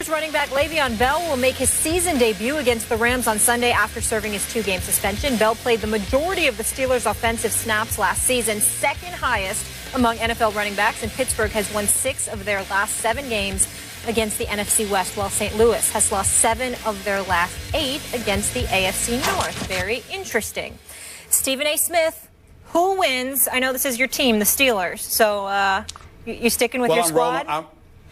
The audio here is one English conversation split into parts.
Running back Le'Veon Bell will make his season debut against the Rams on Sunday after serving his 2-game suspension. Bell played the majority of the Steelers' offensive snaps last season, second highest among NFL running backs, and Pittsburgh has won 6 of their last 7 games against the NFC West, while St. Louis has lost 7 of their last 8 against the AFC North. Very interesting. Stephen A. Smith, who wins? I know this is your team, the Steelers, so you sticking with your squad?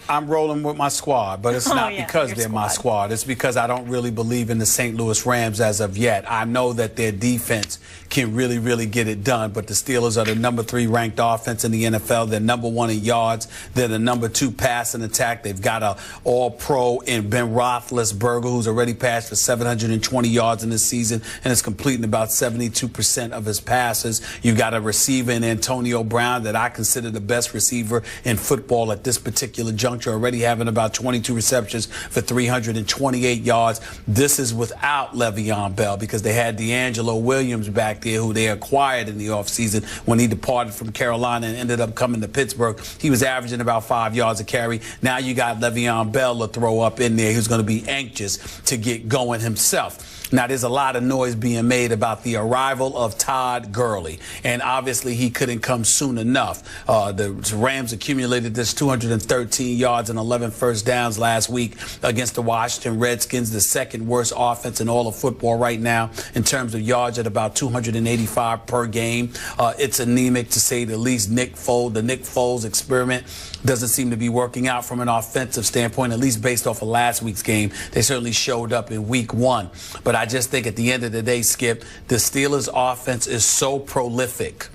I'm rolling with my squad, but it's not because they're my squad. It's because I don't really believe in the St. Louis Rams as of yet. I know that their defense can really, really get it done, but the Steelers are the number 3 ranked offense in the NFL. They're number 1 in yards. They're the number 2 passing attack. They've got an all-pro in Ben Roethlisberger, who's already passed for 720 yards in this season and is completing about 72% of his passes. You've got a receiver in Antonio Brown that I consider the best receiver in football at this particular juncture, already having about 22 receptions for 328 yards. This is without Le'Veon Bell because they had D'Angelo Williams back there, who they acquired in the offseason when he departed from Carolina and ended up coming to Pittsburgh. He was averaging about 5 yards a carry. Now you got Le'Veon Bell to throw up in there, who's going to be anxious to get going himself. Now, there's a lot of noise being made about the arrival of Todd Gurley, and obviously he couldn't come soon enough. The Rams accumulated this 213 yards and 11 first downs last week against the Washington Redskins, the second worst offense in all of football right now in terms of yards at about 285 per game. It's anemic, to say the least. The Nick Foles experiment doesn't seem to be working out from an offensive standpoint, at least based off of last week's game. They certainly showed up in week 1. But I just think at the end of the day, Skip, the Steelers' offense is so prolific,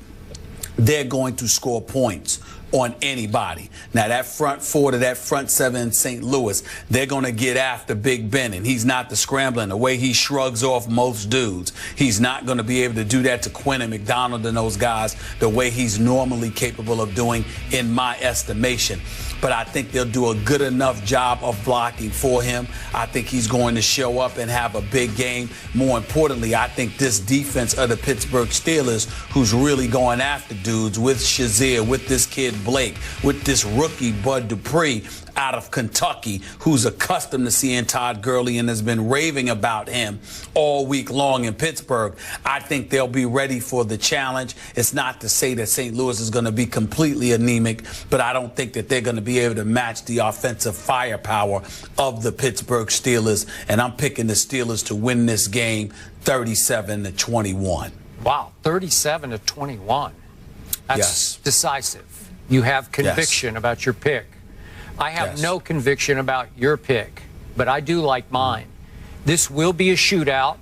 they're going to score points on anybody. Now, that front 4 to that front 7 in St. Louis, they're going to get after Big Ben, and he's not the scrambling. The way he shrugs off most dudes, he's not going to be able to do that to Quinn and McDonald and those guys the way he's normally capable of doing, in my estimation. But I think they'll do a good enough job of blocking for him. I think he's going to show up and have a big game. More importantly, I think this defense of the Pittsburgh Steelers, who's really going after dudes with Shazier, with this kid Blake, with this rookie Bud Dupree out of Kentucky, who's accustomed to seeing Todd Gurley and has been raving about him all week long in Pittsburgh. I think they'll be ready for the challenge. It's not to say that St. Louis is going to be completely anemic, but I don't think that they're going to be able to match the offensive firepower of the Pittsburgh Steelers. And I'm picking the Steelers to win this game 37-21. Wow, 37-21. That's decisive. You have conviction about your pick. I have no conviction about your pick, but I do like mine. This will be a shootout.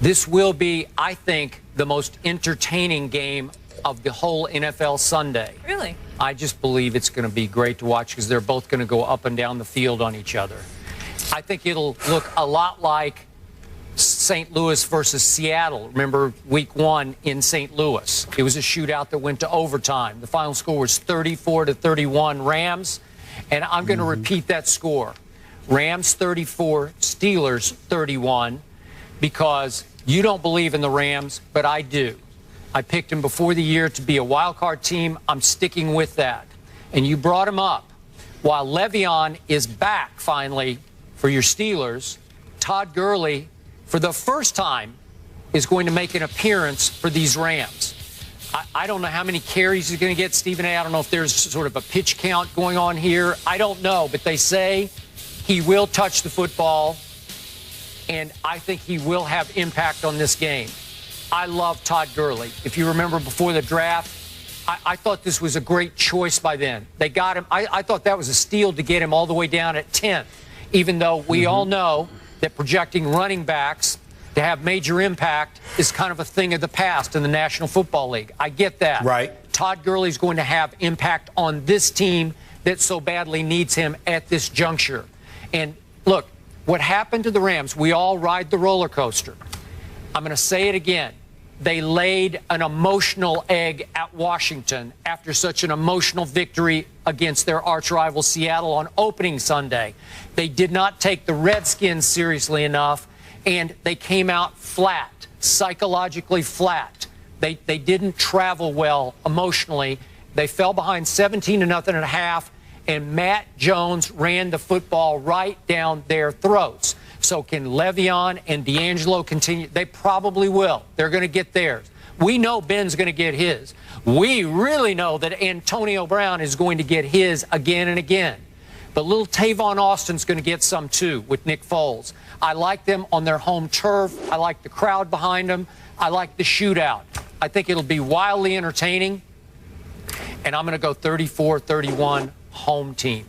This will be, I think, the most entertaining game of the whole NFL Sunday. Really? I just believe it's going to be great to watch because they're both going to go up and down the field on each other. I think it'll look a lot like St. Louis versus Seattle. Remember week 1 in St. Louis? It was a shootout that went to overtime. The final score was 34-31 Rams. And I'm going to repeat that score. Rams 34, Steelers 31, because you don't believe in the Rams, but I do. I picked them before the year to be a wild card team. I'm sticking with that. And you brought him up. While Le'Veon is back finally for your Steelers, Todd Gurley, for the first time, is going to make an appearance for these Rams. I don't know how many carries he's going to get, Stephen A. I don't know if there's sort of a pitch count going on here. I don't know, but they say he will touch the football, and I think he will have impact on this game. I love Todd Gurley. If you remember before the draft, I thought this was a great choice by then. They got him. I thought that was a steal to get him all the way down at 10th, even though we all know that projecting running backs to have major impact is kind of a thing of the past in the National Football League. I get that. Right. Todd Gurley's going to have impact on this team that so badly needs him at this juncture. And look, what happened to the Rams, we all ride the roller coaster. I'm going to say it again. They laid an emotional egg at Washington after such an emotional victory against their arch rival Seattle on opening Sunday. They did not take the Redskins seriously enough, and they came out flat, psychologically flat. They didn't travel well emotionally. They fell behind 17-0 at half, and Matt Jones ran the football right down their throats. So can Le'Veon and D'Angelo continue? They probably will. They're going to get theirs. We know Ben's going to get his. We really know that Antonio Brown is going to get his again and again. But little Tavon Austin's going to get some too with Nick Foles. I like them on their home turf. I like the crowd behind them. I like the shootout. I think it'll be wildly entertaining. And I'm going to go 34-31 home team.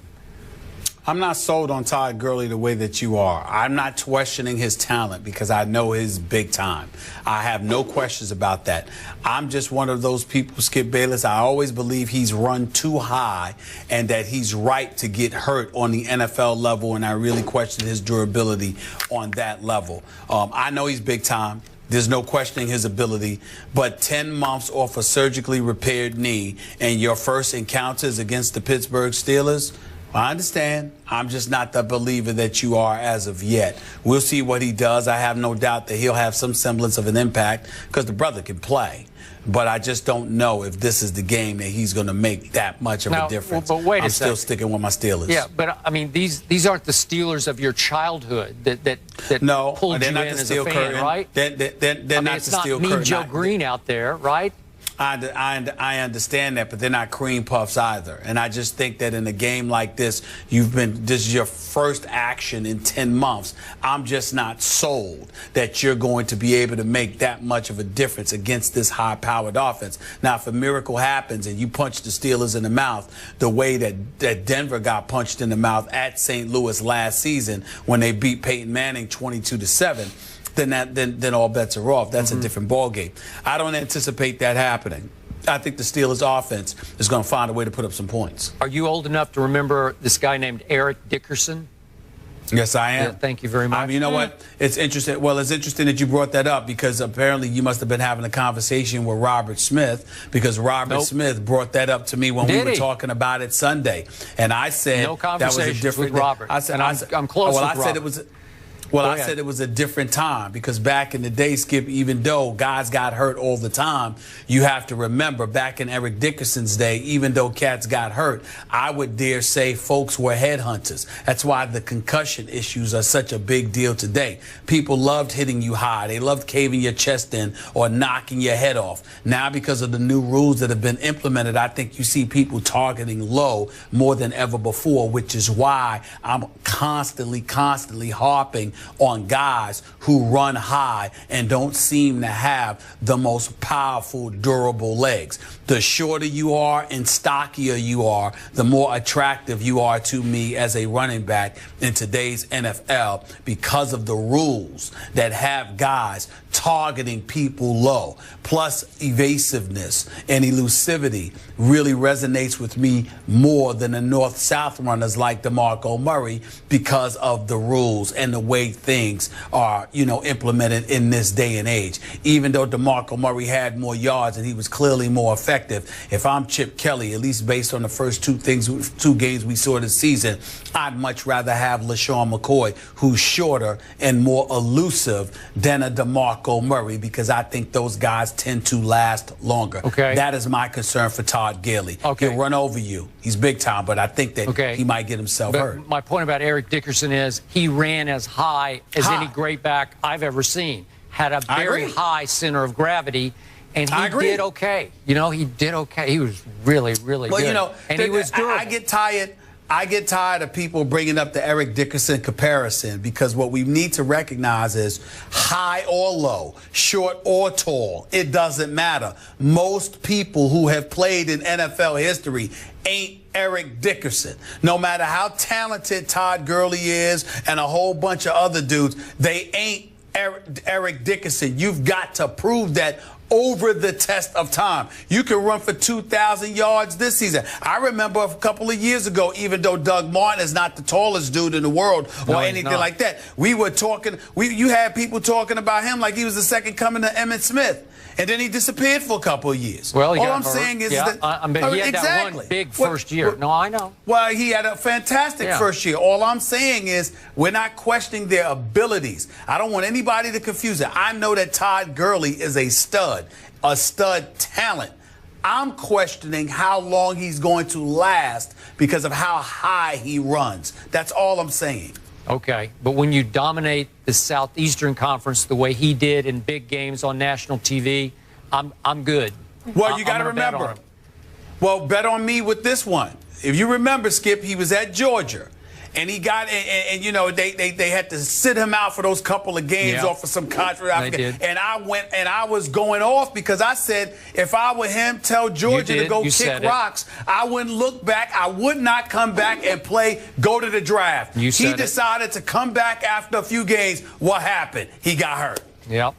I'm not sold on Todd Gurley the way that you are. I'm not questioning his talent because I know his big time. I have no questions about that. I'm just one of those people, Skip Bayless. I always believe he's run too high and that he's ripe to get hurt on the NFL level, and I really question his durability on that level. I know he's big time. There's no questioning his ability, but 10 months off a surgically repaired knee and your first encounters against the Pittsburgh Steelers, I understand. I'm just not the believer that you are as of yet. We'll see what he does. I have no doubt that he'll have some semblance of an impact because the brother can play. But I just don't know if this is the game that he's going to make that much of a difference. But wait I'm still sticking with my Steelers. Yeah, but I mean, these aren't the Steelers of your childhood that no, pulled you in as a fan, curtain. right? They're not the steel curtain. It's not Joe Green out there, right? I understand that, but they're not cream puffs either. And I just think that in a game like this, this is your first action in 10 months. I'm just not sold that you're going to be able to make that much of a difference against this high-powered offense. Now, if a miracle happens and you punch the Steelers in the mouth the way that Denver got punched in the mouth at St. Louis last season when they beat Peyton Manning 22-7, then all bets are off. That's a different ballgame. I don't anticipate that happening. I think the Steelers' offense is going to find a way to put up some points. Are you old enough to remember this guy named Eric Dickerson? Yes, I am. Yeah, thank you very much. You know what? It's interesting. Well, it's interesting that you brought that up because apparently you must have been having a conversation with Robert Smith because Robert Smith brought that up to me when we were talking about it Sunday. And I said that was a different with Robert. I'm close with Robert. I said it was a different time because back in the day, Skip, even though guys got hurt all the time, you have to remember back in Eric Dickerson's day, even though cats got hurt, I would dare say folks were headhunters. That's why the concussion issues are such a big deal today. People loved hitting you high. They loved caving your chest in or knocking your head off. Now, because of the new rules that have been implemented, I think you see people targeting low more than ever before, which is why I'm constantly harping on guys who run high and don't seem to have the most powerful, durable legs. The shorter you are and stockier you are, the more attractive you are to me as a running back in today's NFL because of the rules that have guys targeting people low. Plus, evasiveness and elusivity really resonates with me more than the north-south runners like DeMarco Murray because of the rules and the way things are, implemented in this day and age. Even though DeMarco Murray had more yards and he was clearly more effective, if I'm Chip Kelly, at least based on the first two games we saw this season, I'd much rather have LaShawn McCoy, who's shorter and more elusive than a DeMarco Murray, because I think those guys tend to last longer. Okay. That is my concern for Todd Gurley. Okay. He'll run over you. He's big time, but I think that he might get himself hurt. My point about Eric Dickerson is he ran as high as any great back I've ever seen. Had a very high center of gravity, and he did okay. He did okay. He was really, really good. And he was durable. I get tired of people bringing up the Eric Dickerson comparison because what we need to recognize is high or low, short or tall, it doesn't matter. Most people who have played in NFL history ain't Eric Dickerson. No matter how talented Todd Gurley is and a whole bunch of other dudes, they ain't Eric Dickerson. You've got to prove that over the test of time. You can run for 2,000 yards this season. I remember a couple of years ago, even though Doug Martin is not the tallest dude in the world or anything like that, we were talking, you had people talking about him like he was the second coming to Emmitt Smith. And then he disappeared for a couple of years. Well, all I'm saying is that he had that one big first year. No, I know. Well, he had a fantastic first year. All I'm saying is we're not questioning their abilities. I don't want anybody to confuse it. I know that Todd Gurley is a stud talent. I'm questioning how long he's going to last because of how high he runs. That's all I'm saying. Okay, but when you dominate the Southeastern Conference the way he did in big games on national TV, I'm good. Well, you got to remember. Well, bet on me with this one. If you remember, Skip, he was at Georgia. And he got, and you know, they had to sit him out for those couple of games off of some contract. And I went, and I was going off because I said, if I were him, tell Georgia to go kick rocks. I wouldn't look back. I would not come back and play, go to the draft. He decided to come back after a few games. What happened? He got hurt. Yep.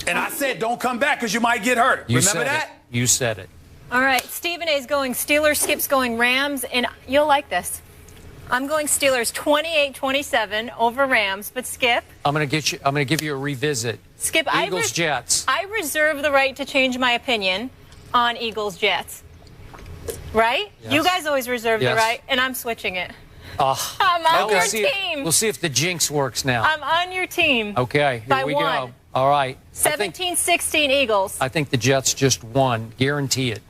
And I said, don't come back because you might get hurt. Remember that? You said it. All right. Stephen A's going Steelers. Skip's going Rams. And you'll like this. I'm going Steelers 28-27 over Rams, but Skip, I'm going to give you a revisit. Skip, Eagles Jets. I reserve the right to change my opinion on Eagles Jets. Right? Yes. You guys always reserve the right, and I'm switching it. I'm on your team. We'll see if the jinx works now. I'm on your team. Okay, here we go. All right. 17-16 Eagles. I think the Jets just won. Guarantee it.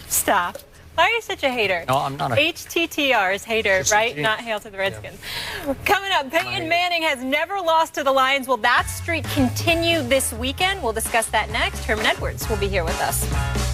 Stop. Why are you such a hater? No, I'm not a HTTR is hater, right? Not hail to the Redskins. Yeah. Coming up, Peyton Manning has never lost to the Lions. Will that streak continue this weekend? We'll discuss that next. Herman Edwards will be here with us.